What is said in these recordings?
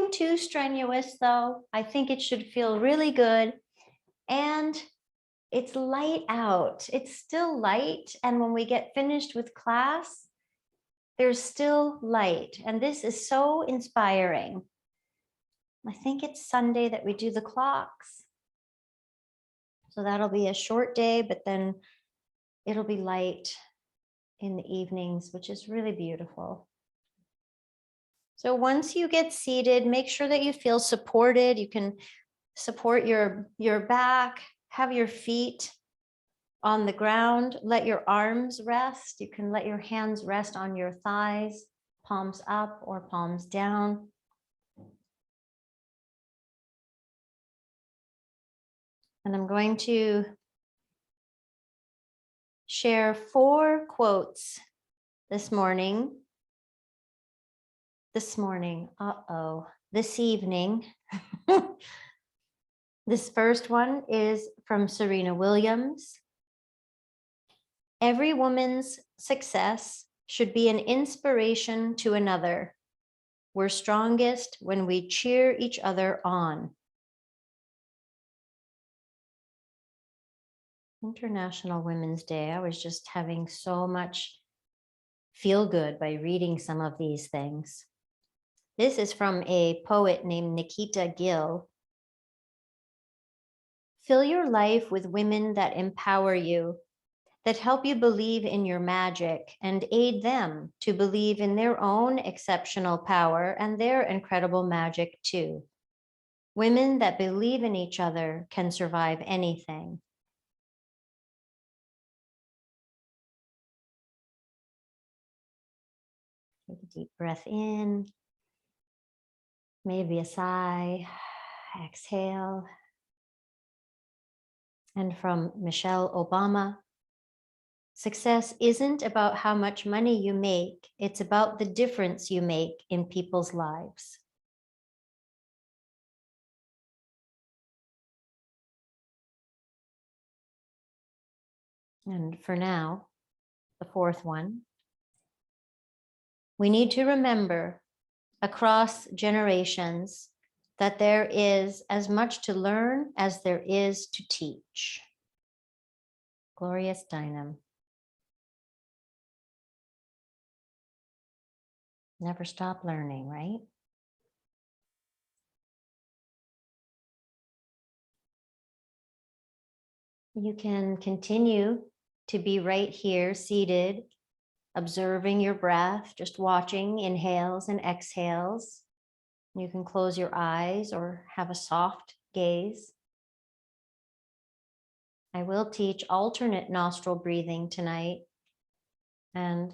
Nothing too strenuous though. I think it should feel really good. And it's light out. It's still light. And when we get finished with class, there's still light. And this is so inspiring. I think it's Sunday that we do the clocks. So that'll be a short day, but then it'll be light in the evenings, which is really beautiful. So once you get seated, make sure that you feel supported. You can support your back, have your feet on the ground, let your arms rest. You can let your hands rest on your thighs, palms up or palms down. And I'm going to share 4 quotes this evening. This first one is from Serena Williams. Every woman's success should be an inspiration to another. We're strongest when we cheer each other on. International Women's Day. I was just having so much feel good by reading some of these things. This is from a poet named Nikita Gill. Fill your life with women that empower you, that help you believe in your magic and aid them to believe in their own exceptional power and their incredible magic too. Women that believe in each other can survive anything. Take a deep breath in, maybe a sigh, exhale. And from Michelle Obama, success isn't about how much money you make, it's about the difference you make in people's lives. And for now, the 4th one, we need to remember across generations that there is as much to learn as there is to teach. Gloria Steinem. Never stop learning, right? You can continue to be right here, seated, observing your breath, just watching inhales and exhales. You can close your eyes or have a soft gaze. I will teach alternate nostril breathing tonight, and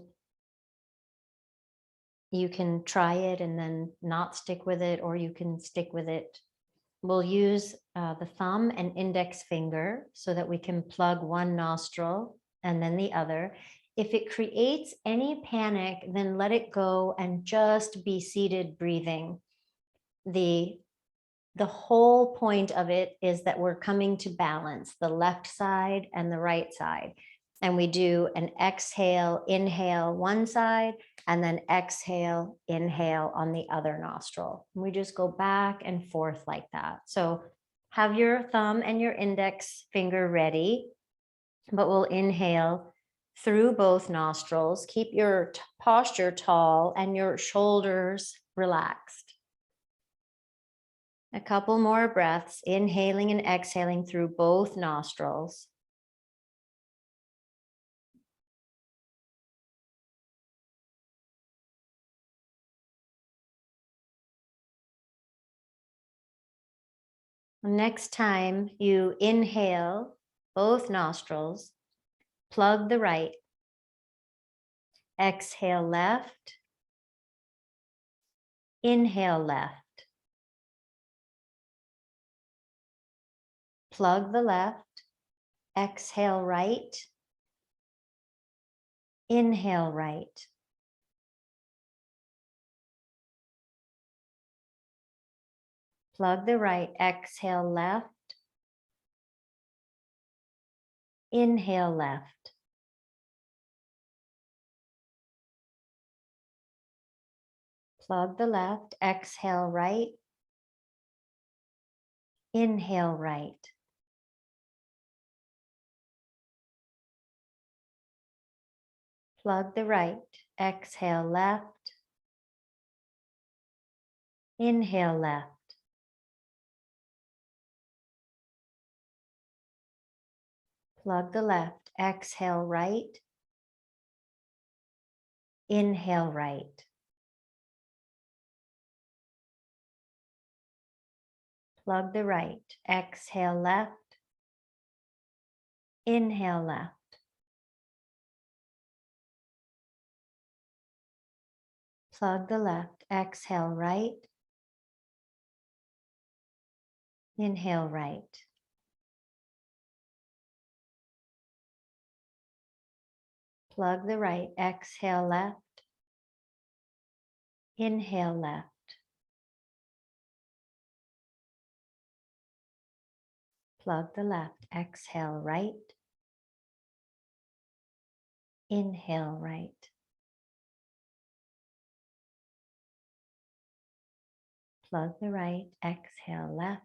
you can try it and then not stick with it, or you can stick with it. We'll use the thumb and index finger so that we can plug one nostril and then the other. If it creates any panic, then let it go and just be seated breathing. The whole point of it is that we're coming to balance the left side and the right side. And we do an exhale, inhale one side, and then exhale, inhale on the other nostril. We just go back and forth like that. So have your thumb and your index finger ready, but we'll inhale through both nostrils. Keep your posture tall and your shoulders relaxed. A couple more breaths, inhaling and exhaling through both nostrils. Next time you inhale both nostrils, plug the right, exhale left, inhale left, plug the left, exhale right, inhale right. Plug the right, exhale left, inhale left. Plug the left, exhale right, Inhale right. Plug the right. Exhale left. Inhale left. Plug the left. Exhale right. Inhale right. Plug the right. Exhale left. Inhale left. Plug the left. Exhale right. Inhale right. Plug the right. Exhale left. Inhale left. Plug the left. Exhale right. Inhale right. Plug the right. Exhale left.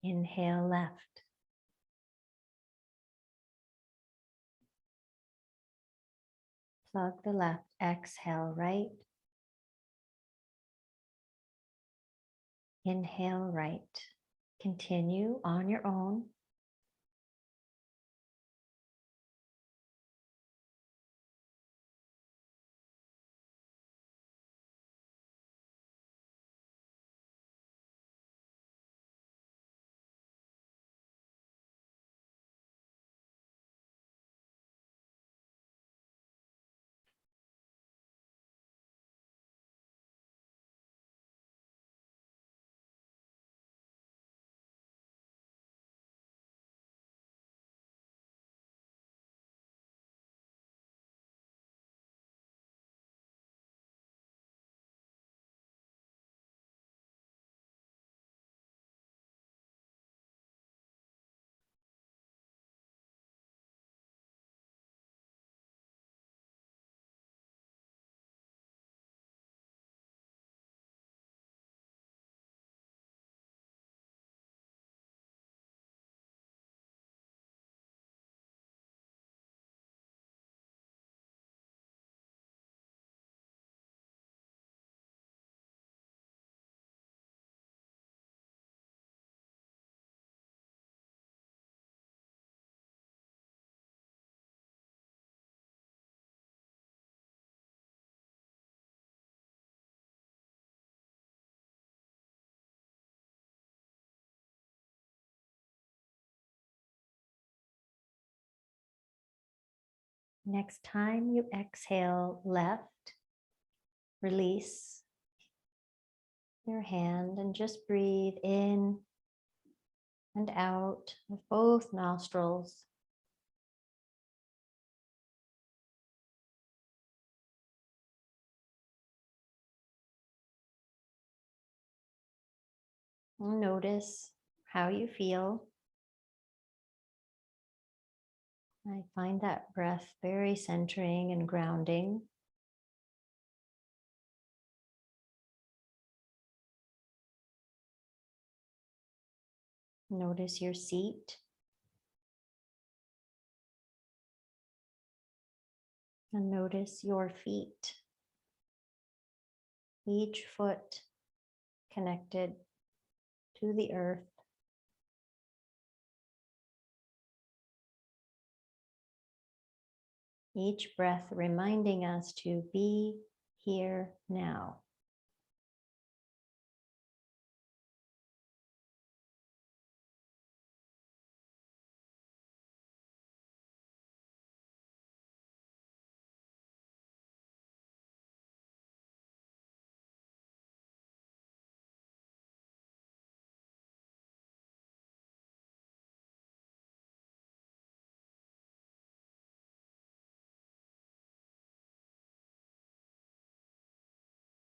Inhale left. Plug the left. Exhale right. Inhale right. Continue on your own. Next time you exhale left, release your hand and just breathe in and out of both nostrils. Notice how you feel. I find that breath very centering and grounding. Notice your seat. And notice your feet. Each foot connected to the earth. Each breath reminding us to be here now.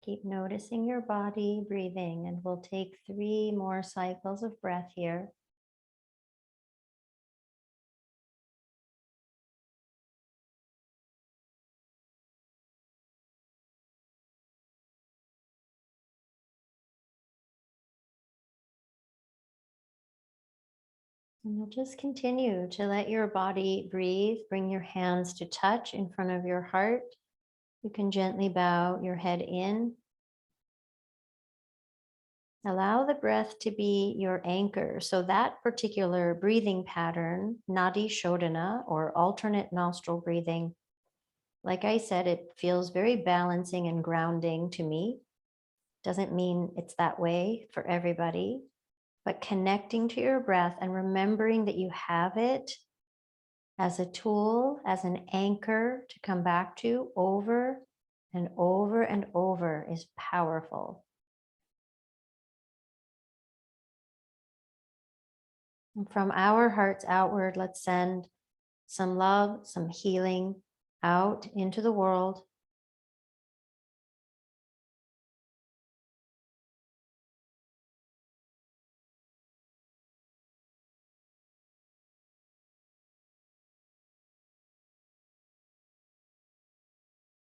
Keep noticing your body breathing, and we'll take 3 more cycles of breath here. And you'll just continue to let your body breathe. Bring your hands to touch in front of your heart. You can gently bow your head in. Allow the breath to be your anchor. So that particular breathing pattern, Nadi Shodhana or alternate nostril breathing, like I said, it feels very balancing and grounding to me. Doesn't mean it's that way for everybody, but connecting to your breath and remembering that you have it as a tool, as an anchor to come back to over and over and over is powerful. And from our hearts outward, let's send some love, some healing out into the world.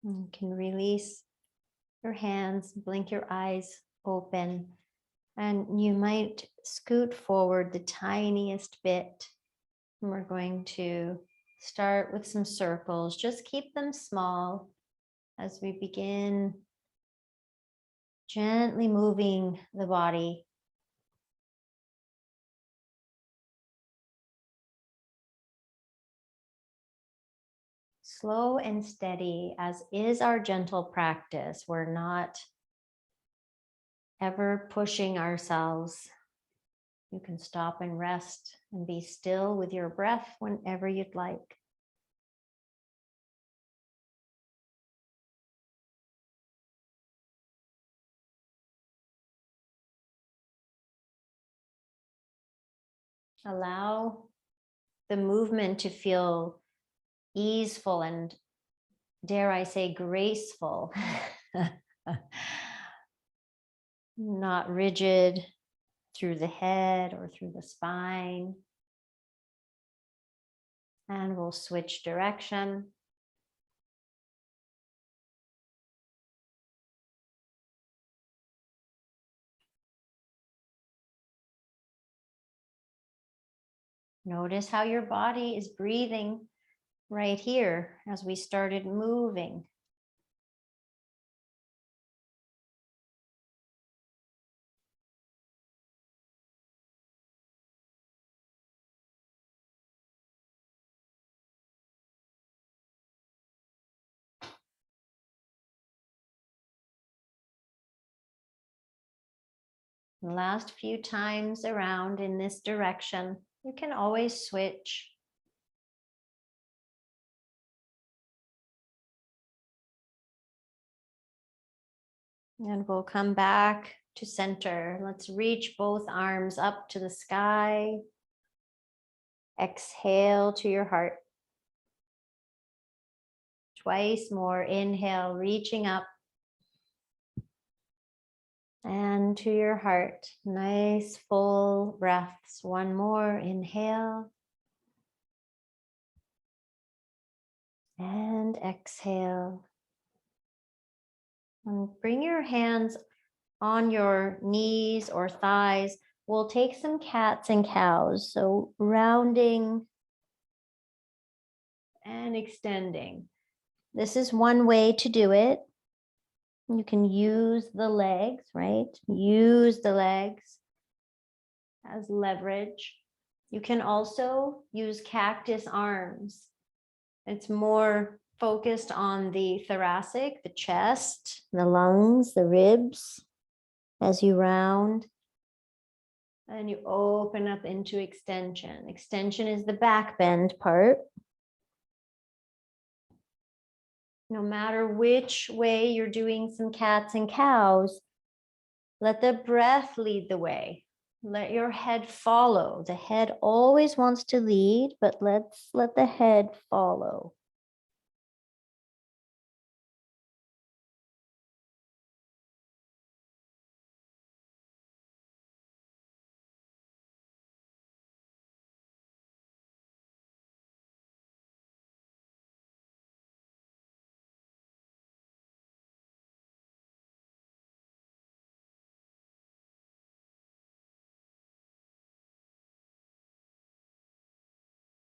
You can release your hands, blink your eyes open, and you might scoot forward the tiniest bit. And we're going to start with some circles. Just keep them small as we begin gently moving the body. Slow and steady, as is our gentle practice. We're not ever pushing ourselves. You can stop and rest and be still with your breath whenever you'd like. Allow the movement to feel easeful and, dare I say, graceful. Not rigid through the head or through the spine. And we'll switch direction. Notice how your body is breathing right here as we started moving. The last few times around in this direction, you can always switch. And we'll come back to center. Let's reach both arms up to the sky. Exhale to your heart. Twice more. Inhale, reaching up. And to your heart. Nice full breaths. One more. Inhale. And exhale. And bring your hands on your knees or thighs. We'll take some cats and cows. So rounding and extending. This is one way to do it. You can use the legs, right? Use the legs as leverage. You can also use cactus arms. It's more focused on the thoracic, the chest, the lungs, the ribs as you round. And you open up into extension. Extension is the back bend part. No matter which way you're doing some cats and cows, let the breath lead the way. Let your head follow. The head always wants to lead, but let's let the head follow.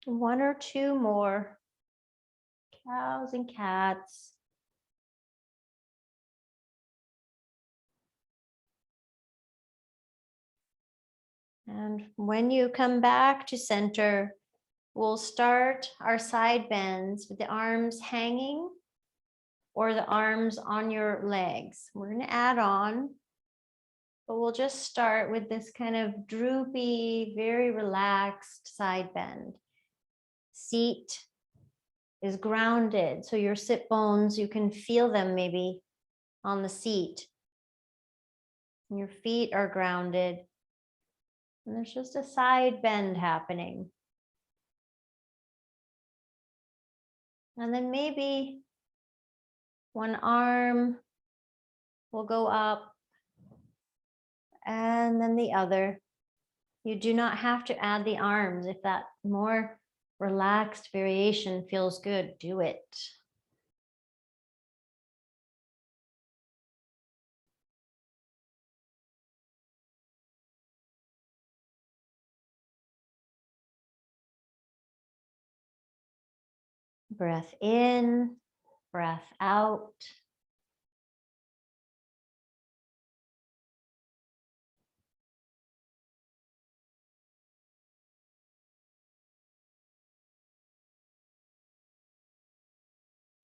One or two more. Cows and cats. And when you come back to center, we'll start our side bends with the arms hanging or the arms on your legs. We're going to add on, but we'll just start with this kind of droopy, very relaxed side bend. Seat is grounded, so your sit bones, you can feel them maybe on the seat. Your feet are grounded, and there's just a side bend happening. And then maybe one arm will go up and then the other. You do not have to add the arms. If that more relaxed variation feels good, do it. Breath in, breath out.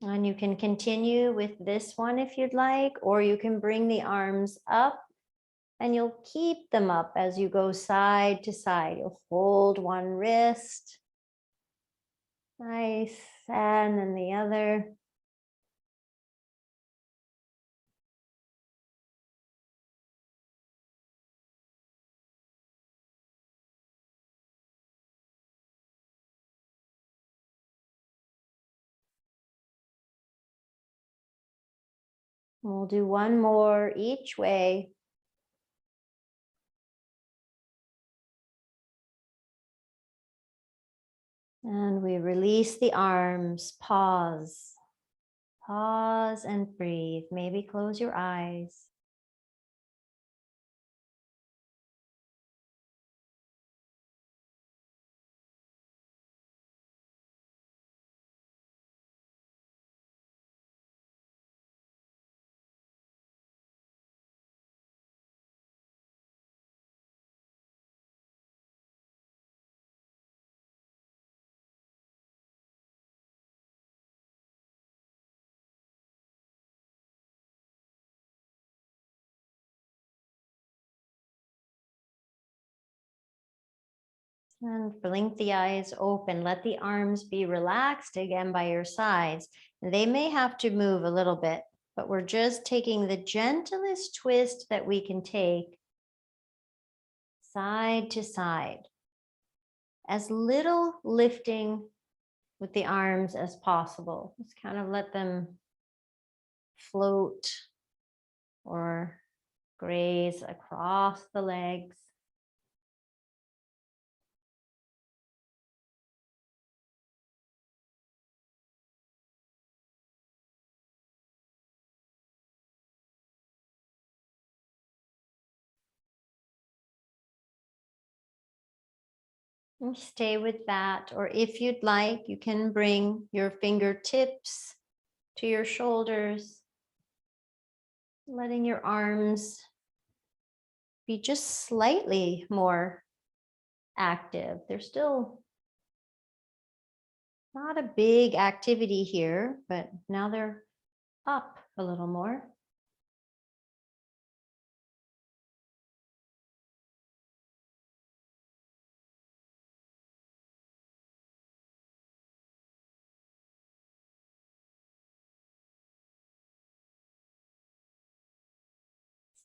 And you can continue with this one if you'd like, or you can bring the arms up and you'll keep them up as you go side to side. You'll hold one wrist. Nice. And then the other. We'll do one more each way. And we release the arms, pause. Pause and breathe. Maybe close your eyes. And blink the eyes open. Let the arms be relaxed again by your sides. They may have to move a little bit, but we're just taking the gentlest twist that we can take side to side. As little lifting with the arms as possible. Just kind of let them float or graze across the legs. And stay with that, or if you'd like, you can bring your fingertips to your shoulders, letting your arms be just slightly more active. They're still not a big activity here, but now they're up a little more.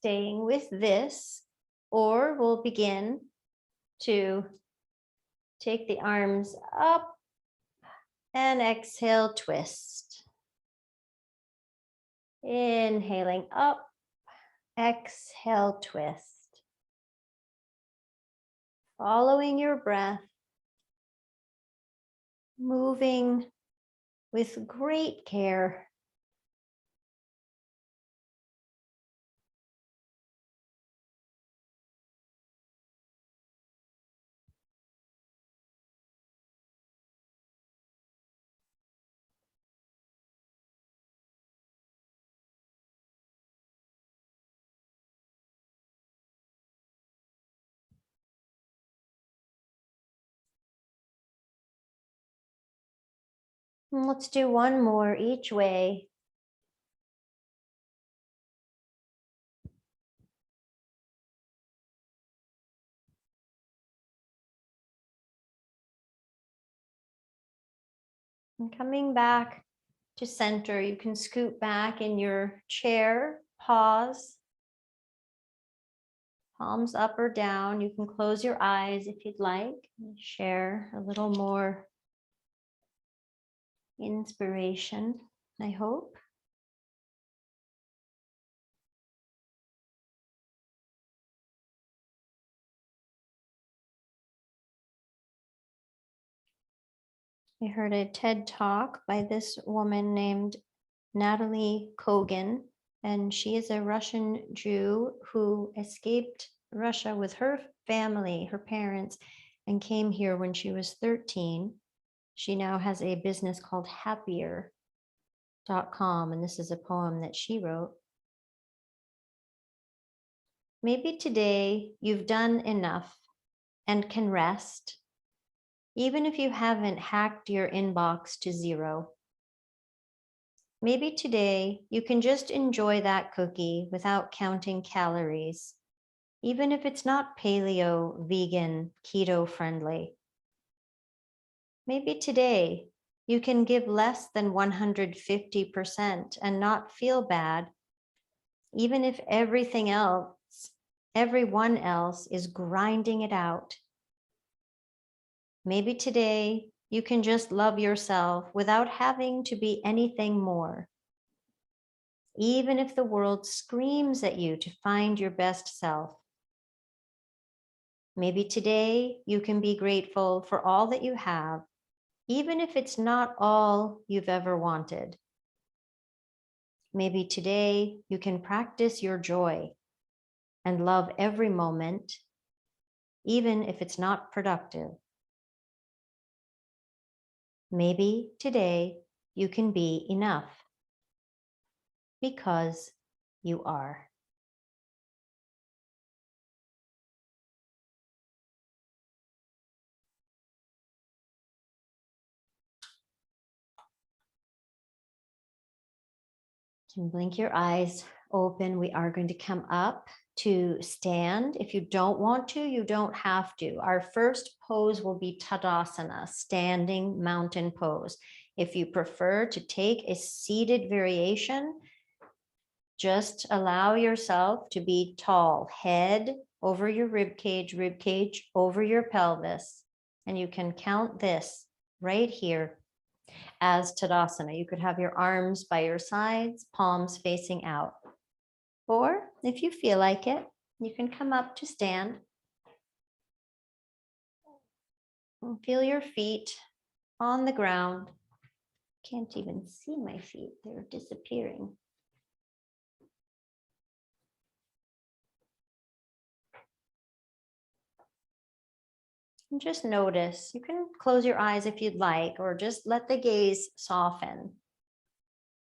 Staying with this, or we'll begin to take the arms up and exhale, twist. Inhaling up, exhale, twist. Following your breath, moving with great care. And let's do one more each way. And coming back to center, you can scoot back in your chair, pause, palms up or down. You can close your eyes if you'd like. Share a little more inspiration, I hope. I heard a TED talk by this woman named Natalie Kogan, and she is a Russian Jew who escaped Russia with her family, her parents, and came here when she was 13. She now has a business called happier.com, and this is a poem that she wrote. Maybe today you've done enough and can rest, even if you haven't hacked your inbox to zero. Maybe today you can just enjoy that cookie without counting calories, even if it's not paleo, vegan, keto friendly. Maybe today you can give less than 150% and not feel bad, even if everyone else is grinding it out. Maybe today you can just love yourself without having to be anything more, even if the world screams at you to find your best self. Maybe today you can be grateful for all that you have, even if it's not all you've ever wanted. Maybe today you can practice your joy and love every moment, even if it's not productive. Maybe today you can be enough because you are. You can blink your eyes open. We are going to come up to stand. If you don't want to, you don't have to. Our first pose will be Tadasana, standing mountain pose. If you prefer to take a seated variation, just allow yourself to be tall, head over your rib cage over your pelvis. And you can count this right here as Tadasana. You could have your arms by your sides, palms facing out. Or if you feel like it, you can come up to stand. And feel your feet on the ground. Can't even see my feet, they're disappearing. And just notice, you can close your eyes if you'd like, or just let the gaze soften.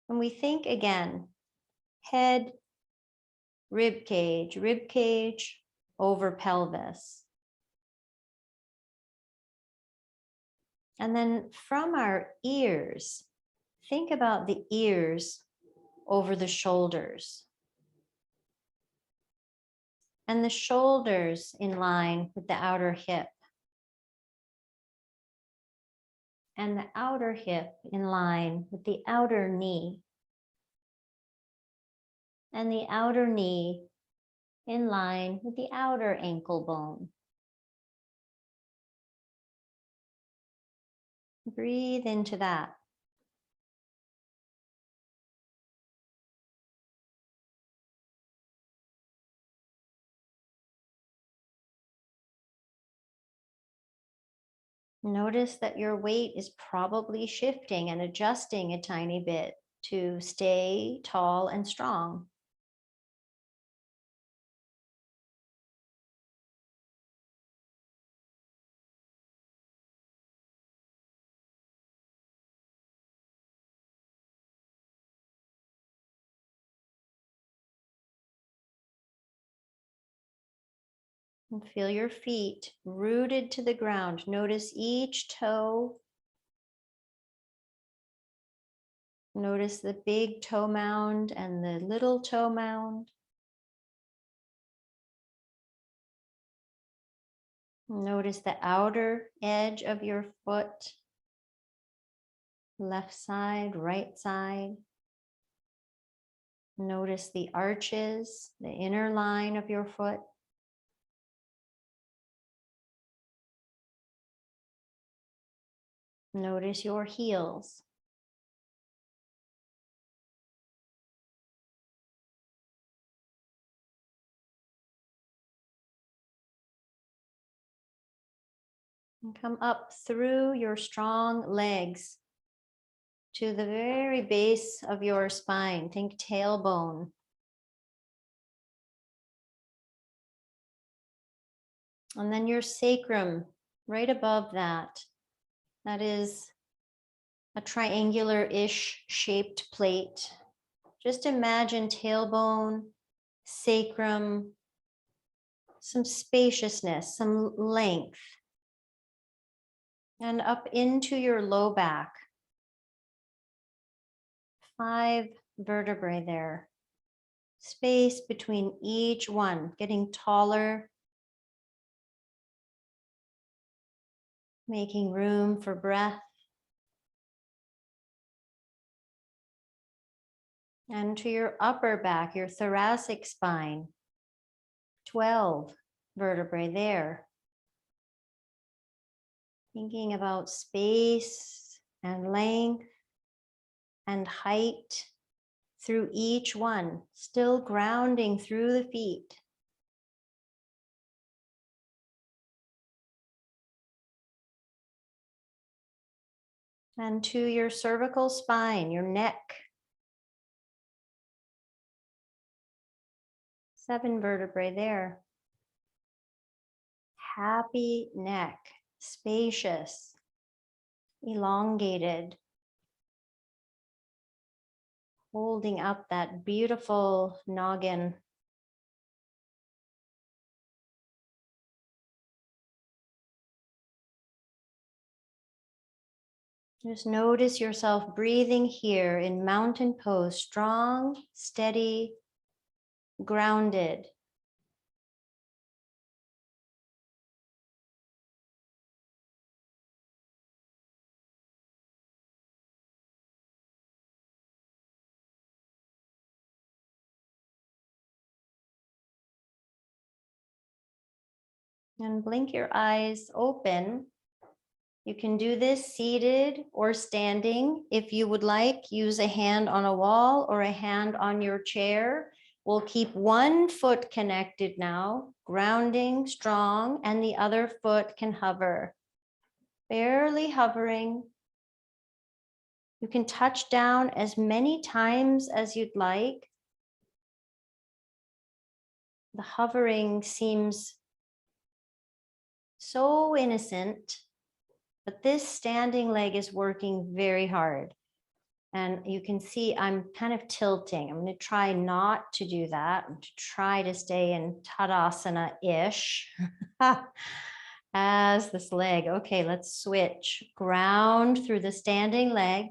When we think again, head, rib cage over pelvis. And then from our ears, think about the ears over the shoulders. And the shoulders in line with the outer hip. And the outer hip in line with the outer knee. And the outer knee in line with the outer ankle bone. Breathe into that. Notice that your weight is probably shifting and adjusting a tiny bit to stay tall and strong. And feel your feet rooted to the ground. Notice each toe Notice the big toe mound and the little toe mound. Notice the outer edge of your foot, left side, right side. Notice the arches, the inner line of your foot. Notice your heels. And come up through your strong legs to the very base of your spine. Think tailbone. And then your sacrum right above that. That is a triangular-ish shaped plate. Just imagine tailbone, sacrum, some spaciousness, some length. And up into your low back. 5 vertebrae there. Space between each one, getting taller. Making room for breath. And to your upper back, your thoracic spine. 12 vertebrae there. Thinking about space and length and height through each one, still grounding through the feet. And to your cervical spine, your neck. 7 vertebrae there. Happy neck, spacious, elongated. Holding up that beautiful noggin. Just notice yourself breathing here in mountain pose, strong, steady, grounded. And blink your eyes open. You can do this seated or standing. If you would like, use a hand on a wall or a hand on your chair. We'll keep one foot connected now, grounding, strong, and the other foot can hover. Barely hovering. You can touch down as many times as you'd like. The hovering seems so innocent, but this standing leg is working very hard. And you can see I'm kind of tilting. I'm going to try not to do that. I'm to try to stay in Tadasana-ish as this leg. Okay, let's switch. Ground through the standing leg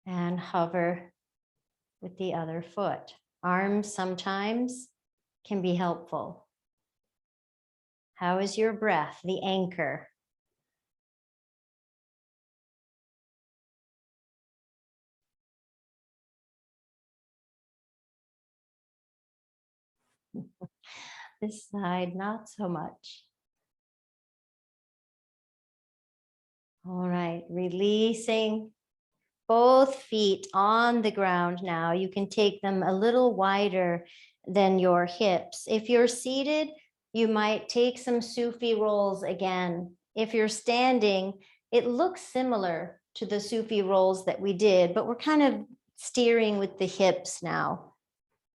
and hover with the other foot. Arms sometimes can be helpful. How is your breath, the anchor? This side, not so much. All right, releasing both feet on the ground now. You can take them a little wider than your hips. If you're seated, you might take some Sufi rolls again. If you're standing, it looks similar to the Sufi rolls that we did, but we're kind of steering with the hips now.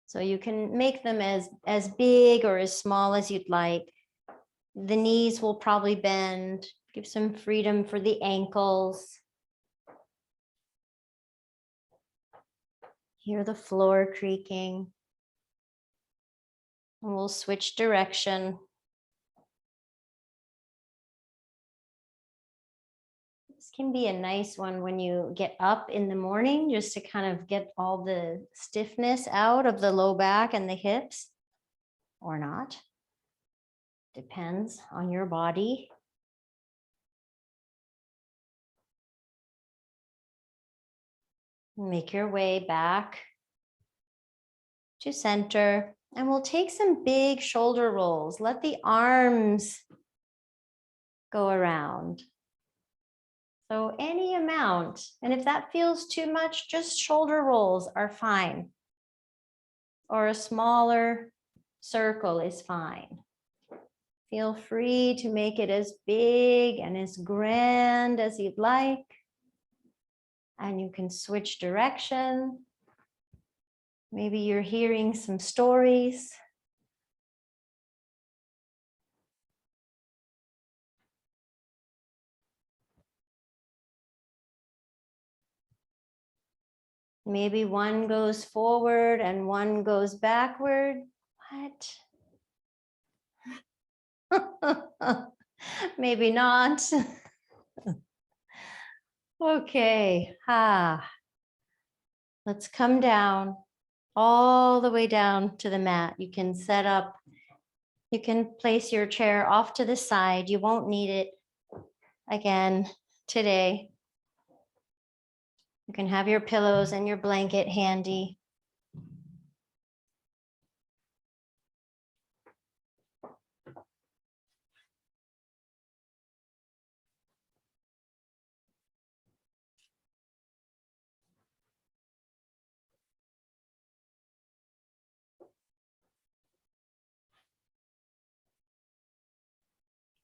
So you can make them as big or as small as you'd like. The knees will probably bend, give some freedom for the ankles. Hear the floor creaking. And we'll switch direction. Just can be a nice one when you get up in the morning, just to kind of get all the stiffness out of the low back and the hips, or not. Depends on your body. Make your way back to center, and we'll take some big shoulder rolls. Let the arms go around. So any amount, and if that feels too much, just shoulder rolls are fine. Or a smaller circle is fine. Feel free to make it as big and as grand as you'd like. And you can switch direction. Maybe you're hearing some stories. Maybe one goes forward and one goes backward. What? Maybe not. Okay. Let's come down, all the way down to the mat. You can set up, you can place your chair off to the side. You won't need it again today. You can have your pillows and your blanket handy.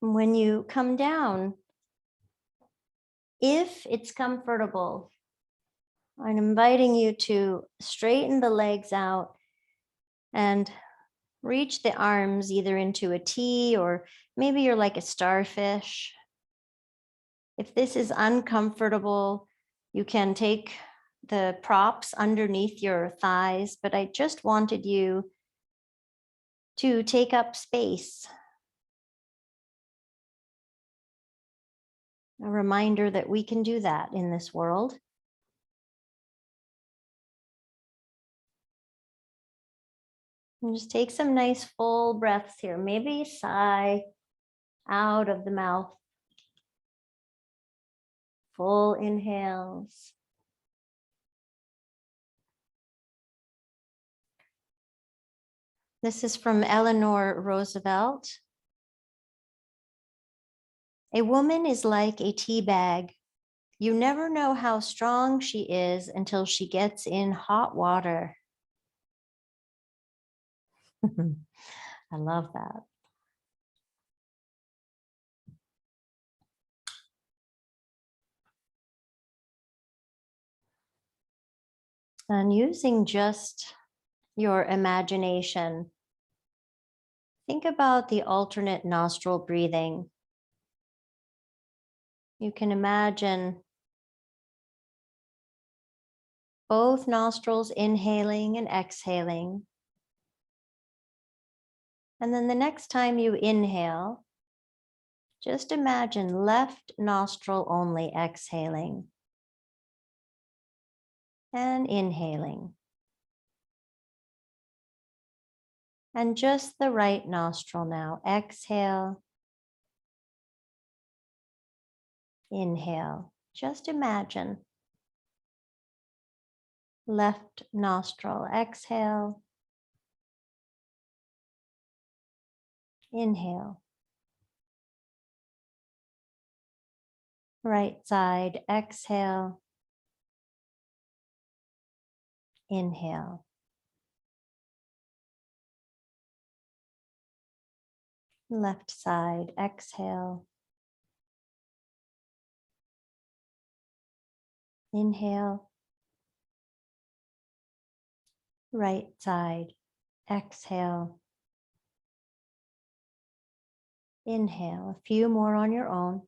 When you come down, if it's comfortable, I'm inviting you to straighten the legs out and reach the arms either into a T, or maybe you're like a starfish. If this is uncomfortable, you can take the props underneath your thighs, but I just wanted you to take up space. A reminder that we can do that in this world. And just take some nice full breaths here. Maybe sigh out of the mouth. Full inhales. This is from Eleanor Roosevelt. A woman is like a tea bag. You never know how strong she is until she gets in hot water. I love that. And using just your imagination, think about the alternate nostril breathing. You can imagine both nostrils inhaling and exhaling. And then the next time you inhale, just imagine left nostril only exhaling and inhaling. And just the right nostril now. Exhale, inhale. Just imagine. Left nostril, exhale, inhale. Right side, exhale, inhale. Left side, exhale, inhale. Right side, exhale, inhale. A few more on your own.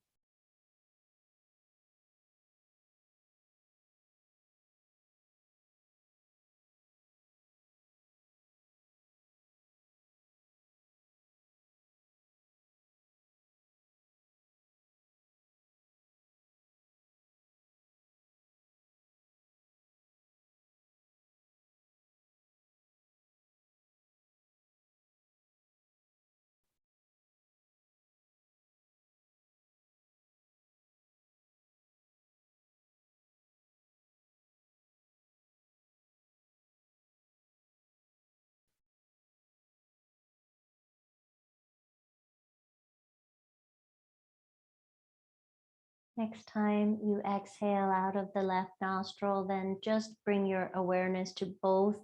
Next time you exhale out of the left nostril, then just bring your awareness to both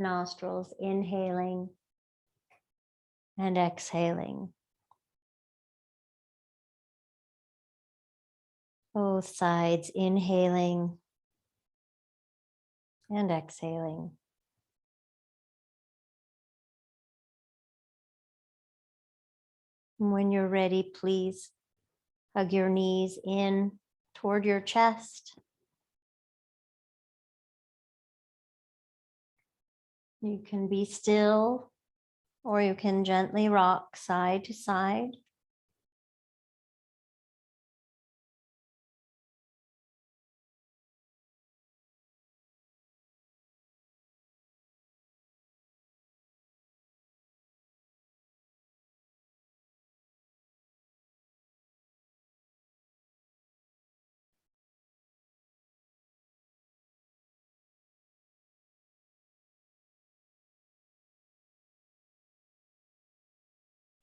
nostrils, inhaling and exhaling. Both sides, inhaling and exhaling. And when you're ready, please hug your knees in toward your chest. You can be still, or you can gently rock side to side.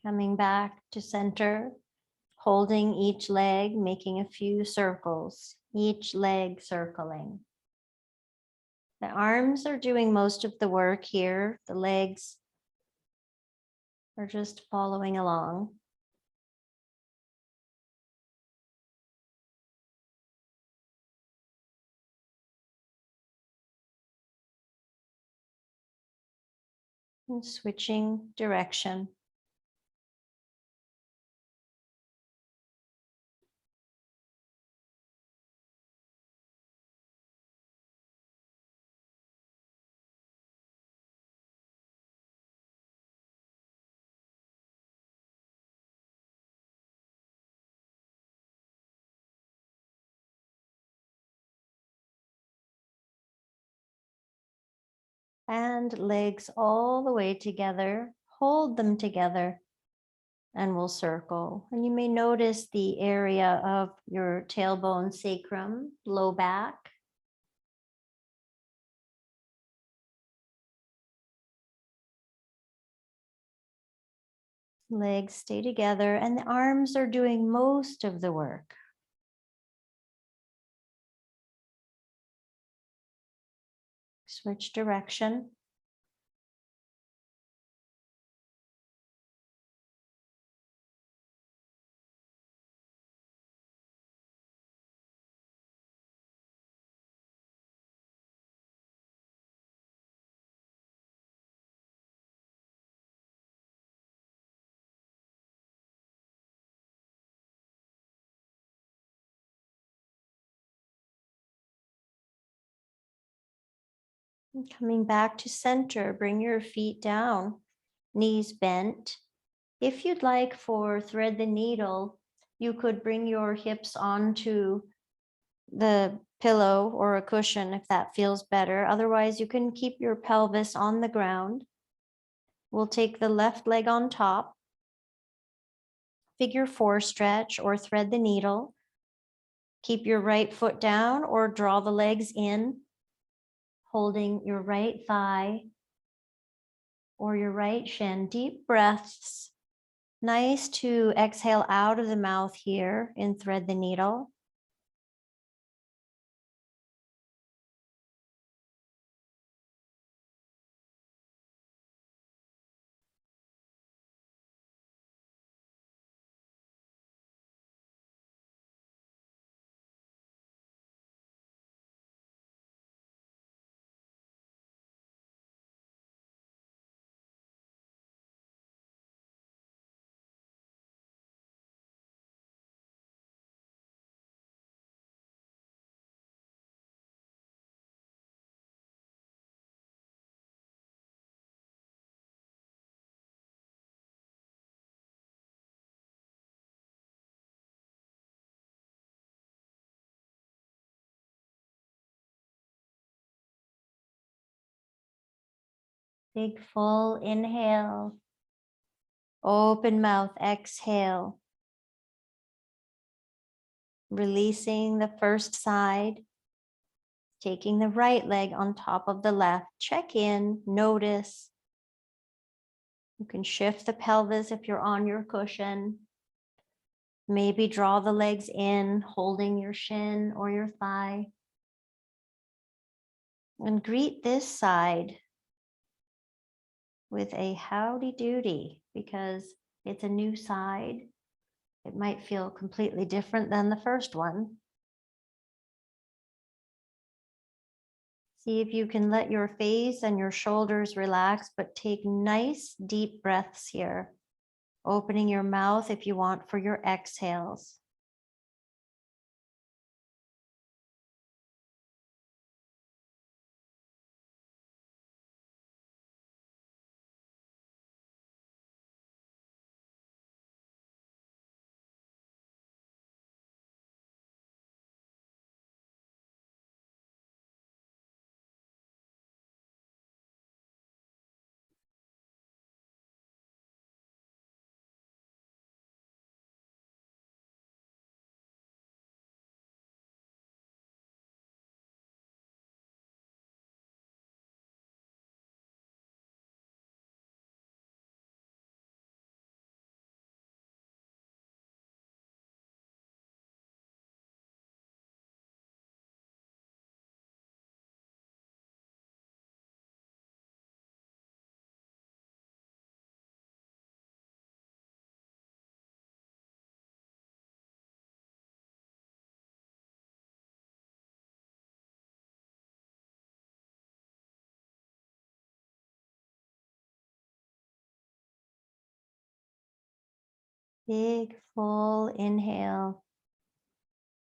Coming back to center, holding each leg, making a few circles, each leg circling. The arms are doing most of the work here. The legs are just following along. And switching direction. And legs all the way together. Hold them together and we'll circle. And you may notice the area of your tailbone, sacrum, low back. Legs stay together and the arms are doing most of the work. Switch direction. And coming back to center, bring your feet down, knees bent. If you'd like for thread the needle, you could bring your hips onto the pillow or a cushion if that feels better. Otherwise, you can keep your pelvis on the ground. We'll take the left leg on top, figure 4 stretch or thread the needle. Keep your right foot down or draw the legs in, holding your right thigh or your right shin. Deep breaths. Nice to exhale out of the mouth here in thread the needle. Big full inhale. Open mouth, exhale. Releasing the first side. Taking the right leg on top of the left. Check in, notice. You can shift the pelvis if you're on your cushion. Maybe draw the legs in, holding your shin or your thigh. And greet this side with a howdy doody, because it's a new side. It might feel completely different than the first one. See if you can let your face and your shoulders relax, but take nice deep breaths here. Opening your mouth if you want for your exhales. Big, full inhale.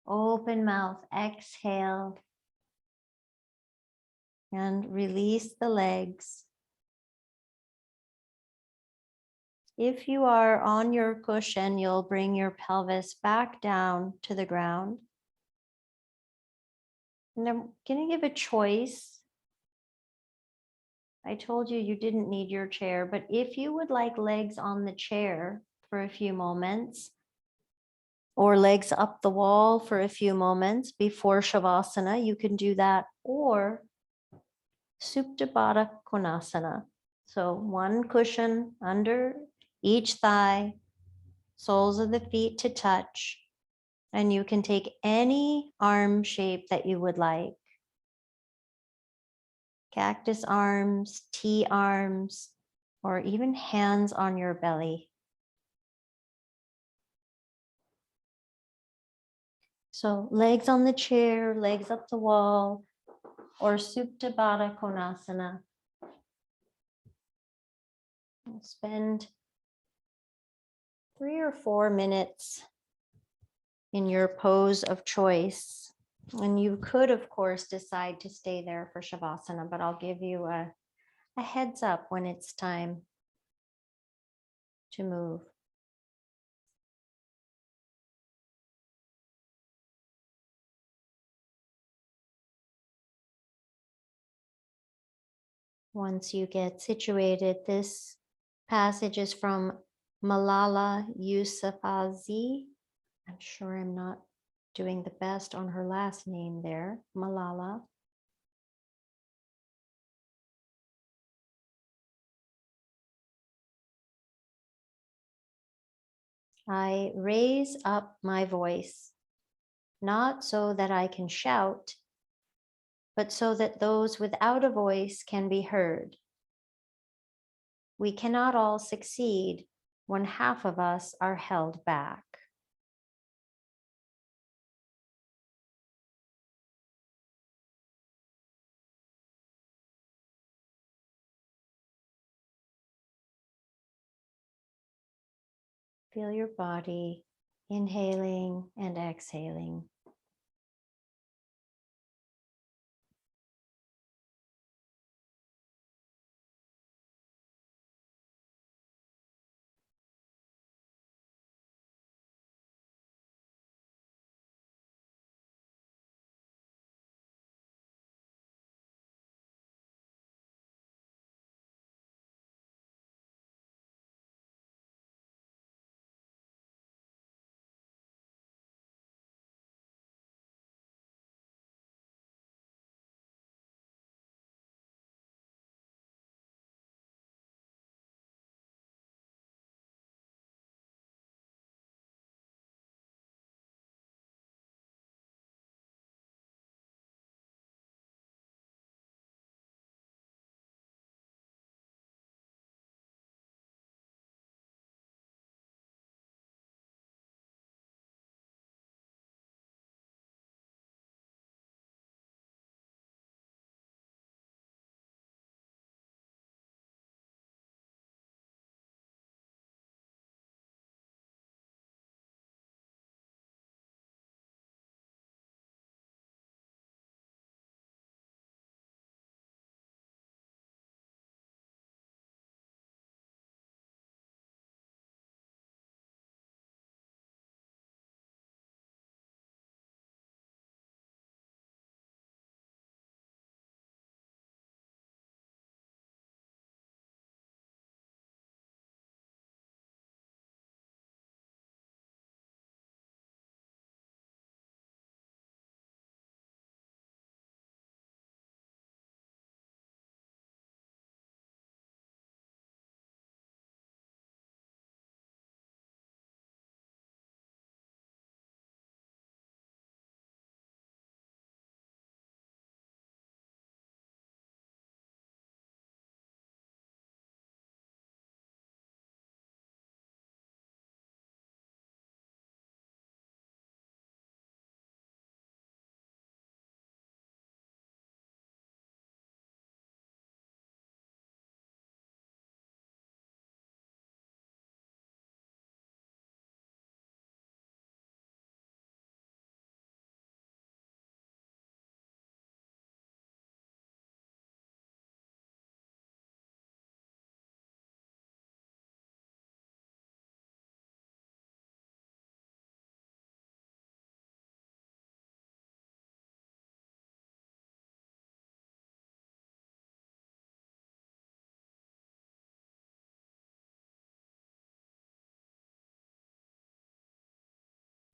Open mouth, exhale. And release the legs. If you are on your cushion, you'll bring your pelvis back down to the ground. And I'm going to give a choice. I told you you didn't need your chair, but if you would like legs on the chair for a few moments, or legs up the wall for a few moments before Shavasana, you can do that, or Supta Baddha Konasana. So one cushion under each thigh, soles of the feet to touch, and you can take any arm shape that you would like. Cactus arms, T arms, or even hands on your belly. So legs on the chair, legs up the wall, or Supta Baddha Konasana. We'll spend 3 or 4 minutes in your pose of choice. And you could, of course, decide to stay there for Shavasana, but I'll give you a heads up when it's time to move. Once you get situated, this passage is from Malala Yousafzai. I'm sure I'm not doing the best on her last name there, Malala. I raise up my voice, not so that I can shout, but so that those without a voice can be heard. We cannot all succeed when half of us are held back. Feel your body inhaling and exhaling.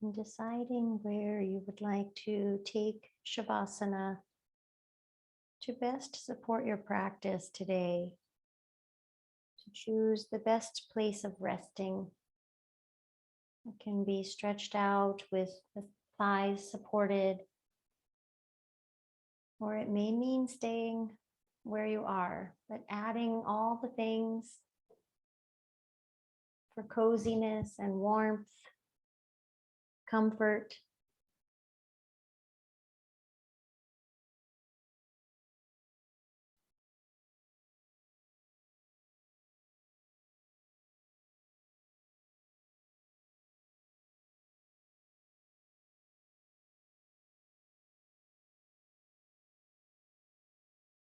And deciding where you would like to take Shavasana to best support your practice today, to choose the best place of resting. It can be stretched out with the thighs supported, or it may mean staying where you are, but adding all the things for coziness and warmth, comfort.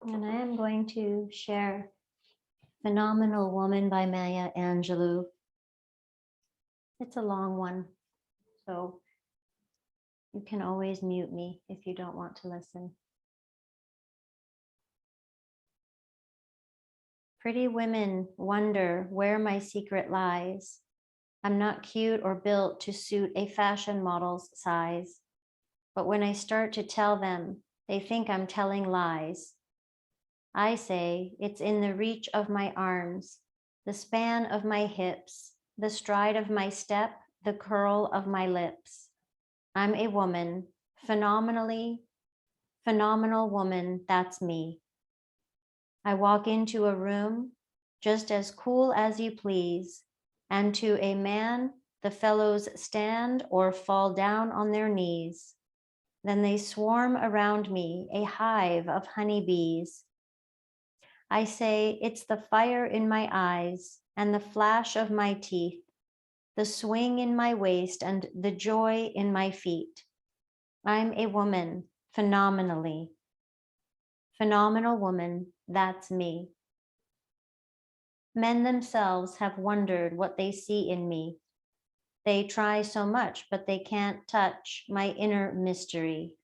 And I am going to share Phenomenal Woman by Maya Angelou. It's a long one, so you can always mute me if you don't want to listen. Pretty women wonder where my secret lies. I'm not cute or built to suit a fashion model's size. But when I start to tell them, they think I'm telling lies. I say it's in the reach of my arms, the span of my hips, the stride of my step, the curl of my lips. I'm a woman, phenomenal woman, that's me. I walk into a room just as cool as you please, and to a man, the fellows stand or fall down on their knees. Then they swarm around me, a hive of honeybees. I say, it's the fire in my eyes and the flash of my teeth, the swing in my waist and the joy in my feet. I'm a woman, phenomenal woman, that's me. Men themselves have wondered what they see in me. They try so much, but they can't touch my inner mystery.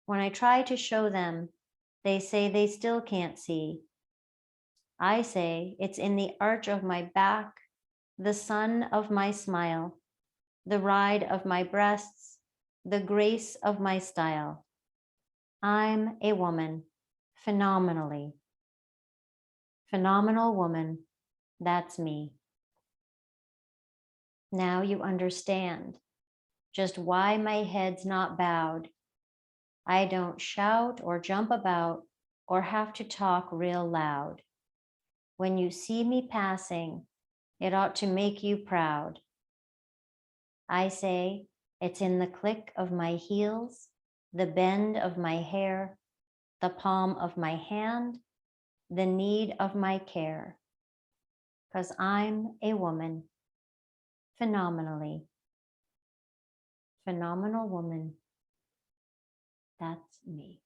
When I try to show them, they say they still can't see. I say it's in the arch of my back, the sun of my smile, the ride of my breasts, the grace of my style. I'm a woman, phenomenal woman, that's me. Now you understand just why my head's not bowed. I don't shout or jump about or have to talk real loud. When you see me passing, it ought to make you proud. I say it's in the click of my heels, the bend of my hair, the palm of my hand, the need of my care. 'Cause I'm a woman, phenomenal woman, that's me.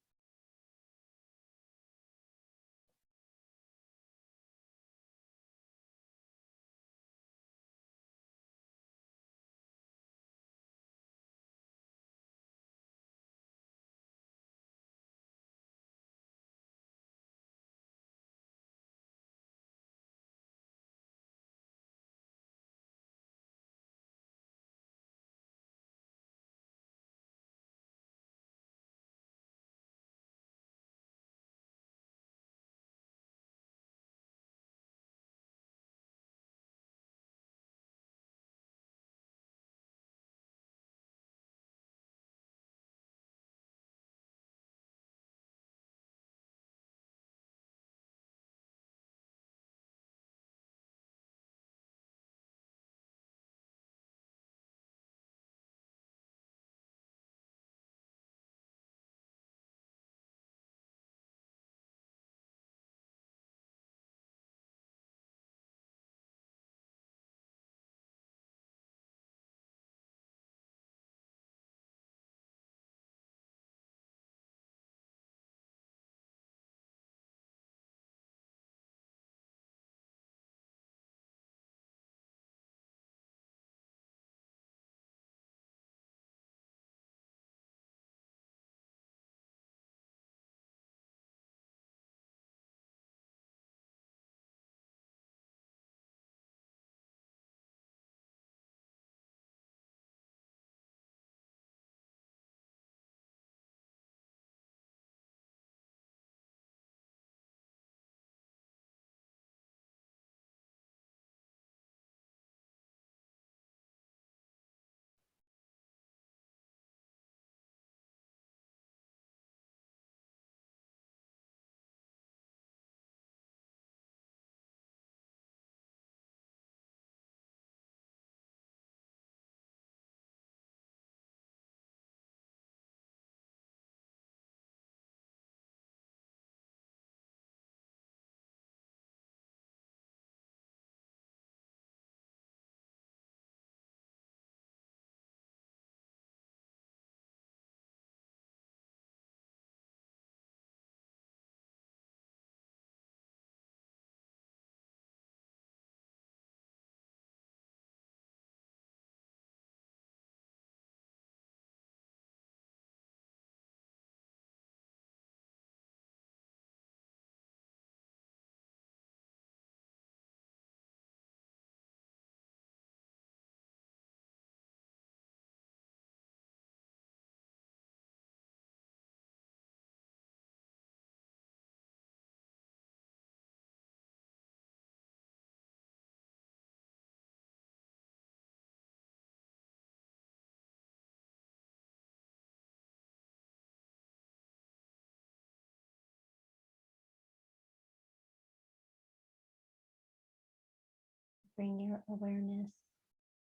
Bring your awareness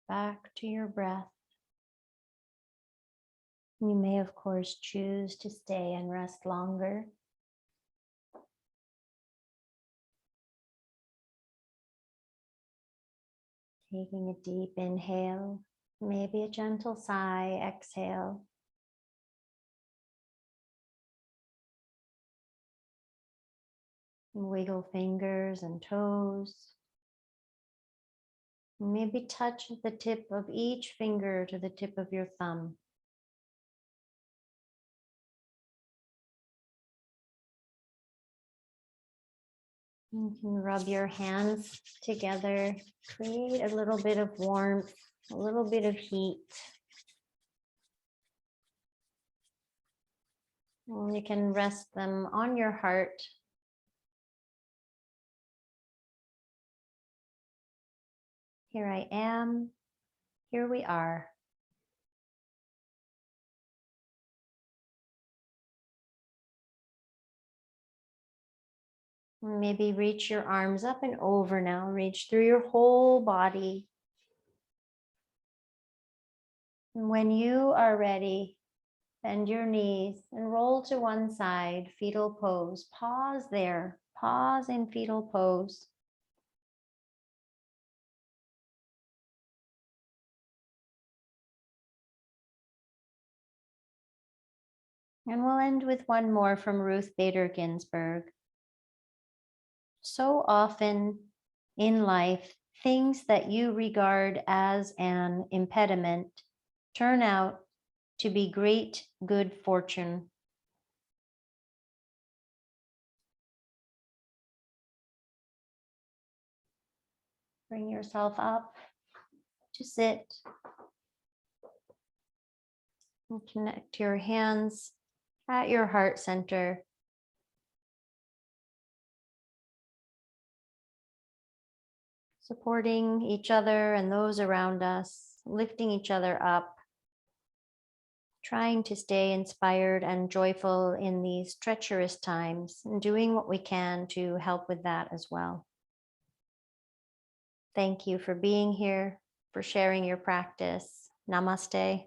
back to your breath. You may, of course, choose to stay and rest longer. Taking a deep inhale, maybe a gentle sigh, exhale. Wiggle fingers and toes. Maybe touch the tip of each finger to the tip of your thumb. You can rub your hands together, create a little bit of warmth, a little bit of heat. And you can rest them on your heart. Here I am. Here we are. Maybe reach your arms up and over now. Reach through your whole body. And when you are ready, bend your knees and roll to one side, fetal pose. Pause there. Pause in fetal pose. And we'll end with one more from Ruth Bader Ginsburg. So often in life, things that you regard as an impediment turn out to be great good fortune. Bring yourself up to sit. And connect your hands at your heart center. Supporting each other and those around us, lifting each other up, trying to stay inspired and joyful in these treacherous times, and doing what we can to help with that as well. Thank you for being here, for sharing your practice. Namaste.